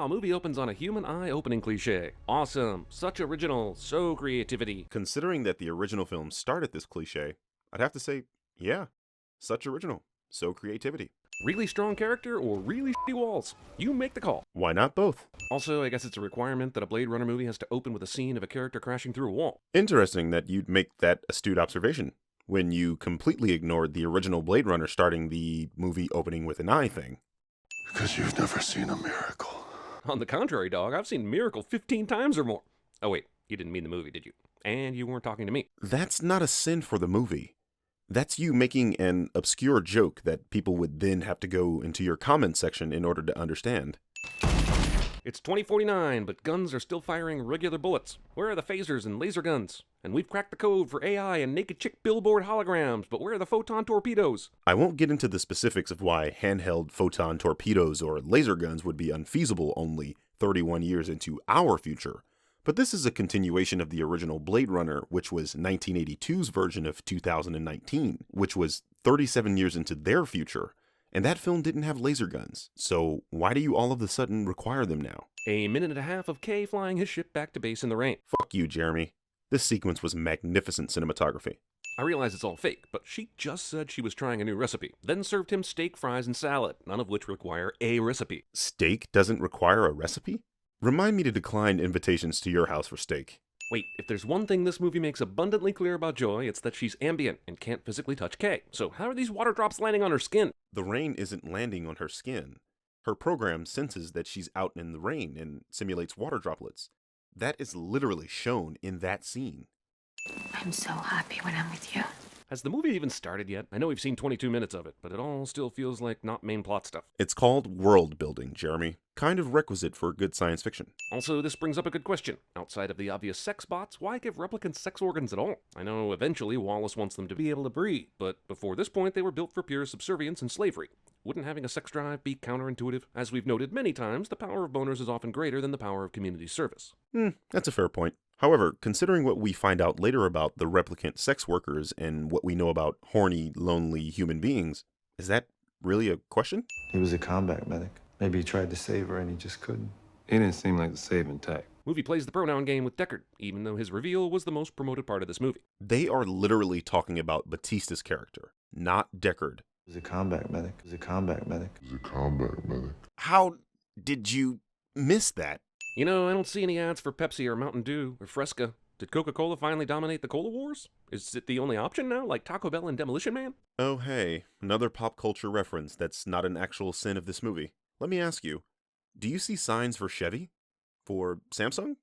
Wow, movie opens on a human eye opening cliche. Awesome. Such original. So creativity. Considering that the original film started this cliche, I'd have to say, yeah, such original. So creativity. Really strong character or really shitty walls? You make the call. Why not both? Also, I guess it's a requirement that a Blade Runner movie has to open with a scene of a character crashing through a wall. Interesting that you'd make that astute observation when you completely ignored the original Blade Runner starting the movie opening with an eye thing. Because you've never seen a miracle. On the contrary, dog, I've seen Miracle 15 times or more. Oh wait, you didn't mean the movie, did you? And you weren't talking to me. That's not a sin for the movie. That's you making an obscure joke that people would then have to go into your comment section in order to understand. It's 2049, but guns are still firing regular bullets. Where are the phasers and laser guns? And we've cracked the code for AI and naked chick billboard holograms, but where are the photon torpedoes? I won't get into the specifics of why handheld photon torpedoes or laser guns would be unfeasible only 31 years into our future, but this is a continuation of the original Blade Runner, which was 1982's version of 2019, which was 37 years into their future. And that film didn't have laser guns, so why do you all of a sudden require them now? A minute and a half of Kay flying his ship back to base in the rain. Fuck you, Jeremy. This sequence was magnificent cinematography. I realize it's all fake, but she just said she was trying a new recipe, then served him steak, fries, and salad, none of which require a recipe. Steak doesn't require a recipe? Remind me to decline invitations to your house for steak. Wait, if there's one thing this movie makes abundantly clear about Joy, it's that she's ambient and can't physically touch Kay. So how are these water drops landing on her skin? The rain isn't landing on her skin. Her program senses that she's out in the rain and simulates water droplets. That is literally shown in that scene. I'm so happy when I'm with you. Has the movie even started yet? I know we've seen 22 minutes of it, but it all still feels like not main plot stuff. It's called world building, Jeremy. Kind of requisite for good science fiction. Also, this brings up a good question. Outside of the obvious sex bots, why give replicants sex organs at all? I know eventually Wallace wants them to be able to breed, but before this point they were built for pure subservience and slavery. Wouldn't having a sex drive be counterintuitive? As we've noted many times, the power of boners is often greater than the power of community service. That's a fair point. However, considering what we find out later about the replicant sex workers and what we know about horny, lonely human beings, is that really a question? He was a combat medic. Maybe he tried to save her and he just couldn't. He didn't seem like the saving type. Movie plays the pronoun game with Deckard, even though his reveal was the most promoted part of this movie. They are literally talking about Batista's character, not Deckard. He was a combat medic. He was a combat medic. He's a combat medic. How did you miss that? You know, I don't see any ads for Pepsi or Mountain Dew or Fresca. Did Coca-Cola finally dominate the cola wars? Is it the only option now, like Taco Bell and Demolition Man? Oh hey, another pop culture reference that's not an actual sin of this movie. Let me ask you, do you see signs for Chevy? For Samsung?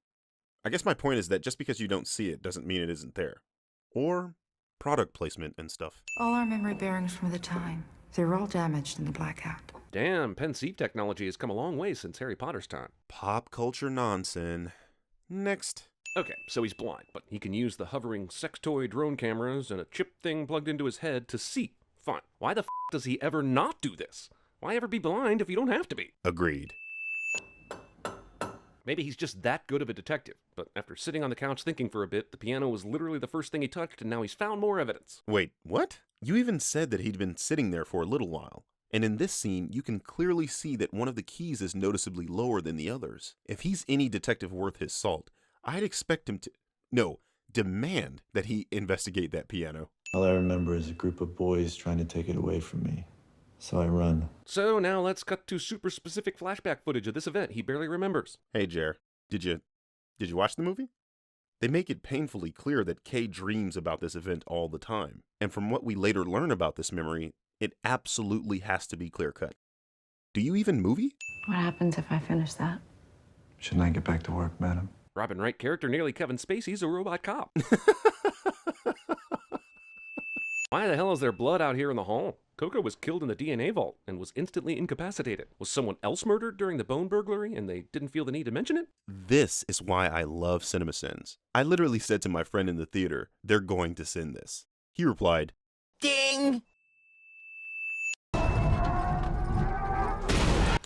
I guess my point is that just because you don't see it doesn't mean it isn't there. Or product placement and stuff. All our memory bearings from the time. They were all damaged in the blackout. Damn, pensieve technology has come a long way since Harry Potter's time. Pop culture nonsense. Next. Okay, so he's blind, but he can use the hovering sex toy drone cameras and a chip thing plugged into his head to see. Fine. Why the f does he ever not do this? Why ever be blind if you don't have to be? Agreed. Maybe he's just that good of a detective, but after sitting on the couch thinking for a bit, the piano was literally the first thing he touched, and now he's found more evidence. Wait, what? You even said that he'd been sitting there for a little while. And in this scene, you can clearly see that one of the keys is noticeably lower than the others. If he's any detective worth his salt, I'd expect him to, demand that he investigate that piano. All I remember is a group of boys trying to take it away from me. So I run. So now let's cut to super specific flashback footage of this event he barely remembers. Hey Jer, did you watch the movie? They make it painfully clear that Kay dreams about this event all the time. And from what we later learn about this memory, it absolutely has to be clear-cut. Do you even movie? What happens if I finish that? Shouldn't I get back to work, madam? Robin Wright character nearly Kevin Spacey's a robot cop. Why the hell is there blood out here in the hall? Coco was killed in the DNA vault and was instantly incapacitated. Was someone else murdered during the bone burglary and they didn't feel the need to mention it? This is why I love CinemaSins. I literally said to my friend in the theater, they're going to send this. He replied, "Ding!"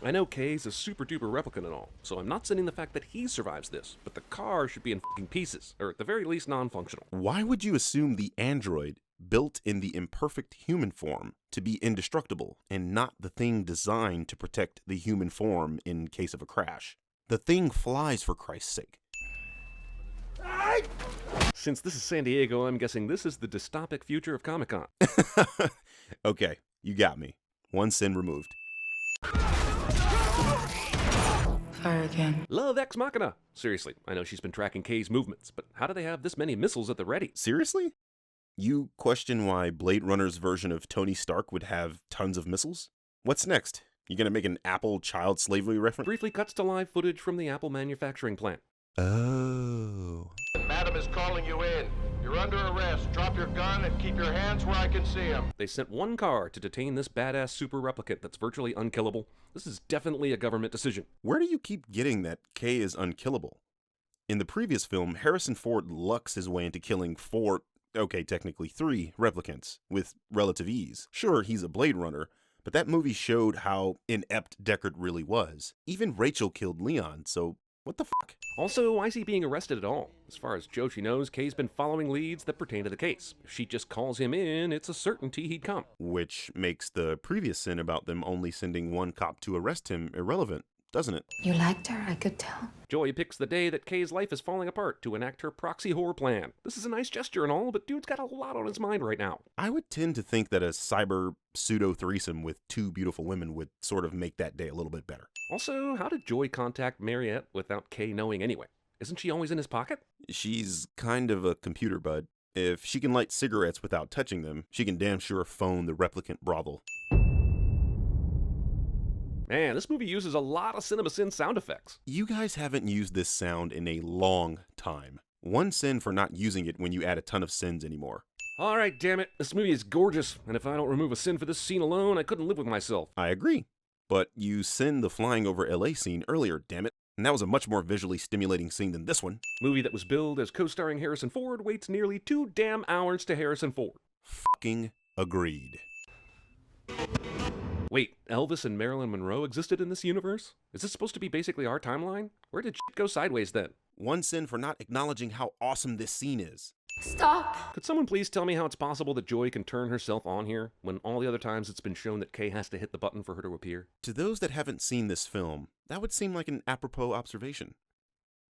I know Kay's a super duper replicant and all, so I'm not sending the fact that he survives this, but the car should be in f***ing pieces, or at the very least non-functional. Why would you assume the android, built in the imperfect human form, to be indestructible, and not the thing designed to protect the human form in case of a crash? The thing flies, for Christ's sake. Since this is San Diego, I'm guessing this is the dystopic future of Comic-Con. Okay, you got me. One sin removed. Fire again. Love Ex Machina! Seriously, I know she's been tracking Kay's movements, but how do they have this many missiles at the ready? Seriously? You question why Blade Runner's version of Tony Stark would have tons of missiles? What's next? You gonna make an Apple child slavery reference? Briefly cuts to live footage from the Apple manufacturing plant. Oh. Madam is calling you in. You're under arrest. Drop your gun and keep your hands where I can see him. They sent one car to detain this badass super replicant that's virtually unkillable. This is definitely a government decision. Where do you keep getting that Kay is unkillable? In the previous film, Harrison Ford lucks his way into killing technically 3 replicants with relative ease. Sure, he's a Blade Runner, but that movie showed how inept Deckard really was. Even Rachel killed Leon, so what the fuck? Also, why is he being arrested at all? As far as Joshi knows, Kay's been following leads that pertain to the case. If she just calls him in, it's a certainty he'd come. Which makes the previous sin about them only sending one cop to arrest him irrelevant, doesn't it? You liked her, I could tell. Joy picks the day that Kay's life is falling apart to enact her proxy horror plan. This is a nice gesture and all, but dude's got a lot on his mind right now. I would tend to think that a cyber pseudo-threesome with 2 beautiful women would sort of make that day a little bit better. Also, how did Joy contact Mariette without Kay knowing anyway? Isn't she always in his pocket? She's kind of a computer bud. If she can light cigarettes without touching them, she can damn sure phone the replicant brothel. Man, this movie uses a lot of CinemaSins sound effects. You guys haven't used this sound in a long time. One sin for not using it when you add a ton of sins anymore. Alright, damn it. This movie is gorgeous, and if I don't remove a sin for this scene alone, I couldn't live with myself. I agree. But you sinned the flying over LA scene earlier, damn it. And that was a much more visually stimulating scene than this one. Movie that was billed as co-starring Harrison Ford waits nearly 2 damn hours to Harrison Ford. Fucking agreed. Wait, Elvis and Marilyn Monroe existed in this universe? Is this supposed to be basically our timeline? Where did shit go sideways then? One sin for not acknowledging how awesome this scene is. Stop! Could someone please tell me how it's possible that Joy can turn herself on here, when all the other times it's been shown that Kay has to hit the button for her to appear? To those that haven't seen this film, that would seem like an apropos observation.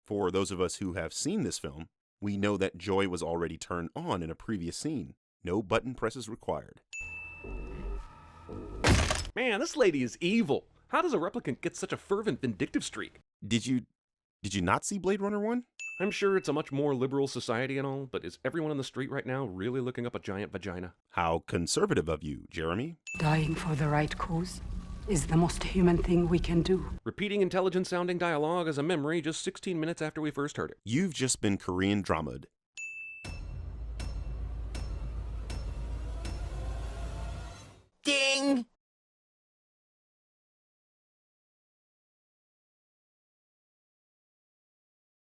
For those of us who have seen this film, we know that Joy was already turned on in a previous scene. No button presses required. Man, this lady is evil. How does a replicant get such a fervent, vindictive streak? Did you not see Blade Runner 1? I'm sure it's a much more liberal society and all, but is everyone on the street right now really looking up a giant vagina? How conservative of you, Jeremy. Dying for the right cause is the most human thing we can do. Repeating intelligent-sounding dialogue as a memory just 16 minutes after we first heard it. You've just been Korean drama'd. Ding!